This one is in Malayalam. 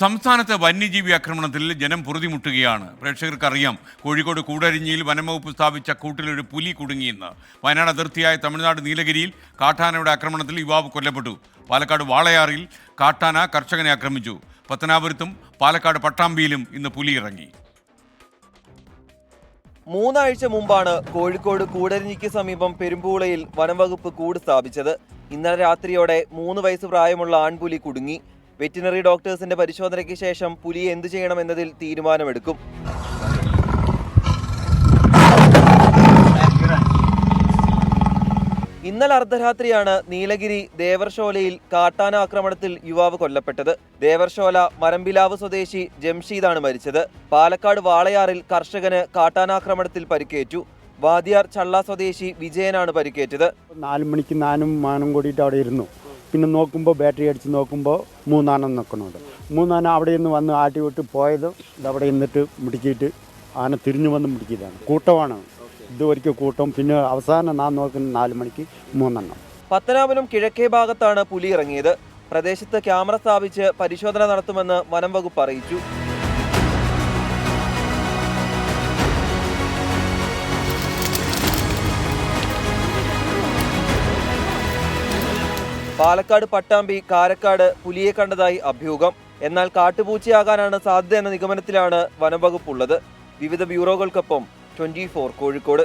സംസ്ഥാനത്ത് വന്യജീവി ആക്രമണത്തിൽ ജനം പൊറുതിമുട്ടുകയാണ്. പ്രേക്ഷകർക്കറിയാം, കോഴിക്കോട് കൂടരഞ്ഞിയിൽ വനംവകുപ്പ് സ്ഥാപിച്ച കൂട്ടിലൊരു പുലി കുടുങ്ങിയെന്ന്. വയനാട് അതിർത്തിയായ തമിഴ്നാട് നീലഗിരിയിൽ കാട്ടാനയുടെ ആക്രമണത്തിൽ യുവാവ് കൊല്ലപ്പെട്ടു. പാലക്കാട് വാളയാറിൽ കാട്ടാന കർഷകനെ ആക്രമിച്ചു. പത്തനാപുരത്തും പാലക്കാട് പട്ടാമ്പിയിലും ഇന്ന് പുലി ഇറങ്ങി. 3 ആഴ്ച മുമ്പാണ് കോഴിക്കോട് കൂടരഞ്ഞിക്ക് സമീപം പെരുമ്പൂളയിൽ വനംവകുപ്പ് കൂട് സ്ഥാപിച്ചത്. ഇന്നലെ രാത്രിയോടെ 3 വയസ്സ് പ്രായമുള്ള ആൺപുലി കുടുങ്ങി. വെറ്റിനറി ഡോക്ടേഴ്സിന്റെ പരിശോധനയ്ക്ക് ശേഷം പുലിയെ എന്തു ചെയ്യണമെന്നതിൽ തീരുമാനമെടുക്കും. ഇന്നലെ അർദ്ധരാത്രിയാണ് നീലഗിരി ദേവർഷോലയിൽ കാട്ടാന ആക്രമണത്തിൽ യുവാവ് കൊല്ലപ്പെട്ടത്. ദേവർഷോല മരമ്പിലാവ് സ്വദേശി ജംഷീദാണ് മരിച്ചത്. പാലക്കാട് വാളയാറിൽ കർഷകന് കാട്ടാനാക്രമണത്തിൽ പരിക്കേറ്റു. വാദിയാർ ചള്ള സ്വദേശി വിജയനാണ് പരിക്കേറ്റത്. 4 മണിക്ക് ഞാനും മാനും കൂടിയിട്ട് അവിടെ ഇരുന്നു. പിന്നെ നോക്കുമ്പോൾ ബാറ്ററി അടിച്ച് നോക്കുമ്പോൾ 3 ആന നിൽക്കുന്നുണ്ട്. 3 ആന അവിടെ നിന്ന് വന്ന് ആട്ടി വിട്ട് പോയത് അവിടെ നിന്നിട്ട് മുടിക്കിയിട്ട് ആന തിരിഞ്ഞു വന്ന് മുടിക്കിയതാണ്. കൂട്ടമാണ് ഇതുവരെയ്ക്കും കൂട്ടം. പിന്നെ അവസാനം ഞാൻ നോക്കുന്ന 4 മണിക്ക് 3 എണ്ണം. പത്തനാപുരം കിഴക്കേ ഭാഗത്താണ് പുലി ഇറങ്ങിയത്. പ്രദേശത്ത് ക്യാമറ സ്ഥാപിച്ച് പരിശോധന നടത്തുമെന്ന് വനം വകുപ്പ് അറിയിച്ചു. പാലക്കാട് പട്ടാമ്പി കാരക്കാട് പുലിയെ കണ്ടതായി അഭ്യൂഹം. എന്നാൽ കാട്ടുപൂച്ചയാകാനാണ് സാധ്യത എന്ന നിഗമനത്തിലാണ് വനംവകുപ്പ് ഉള്ളത്. വിവിധ ബ്യൂറോകൾക്കൊപ്പം 24 കോഴിക്കോട്.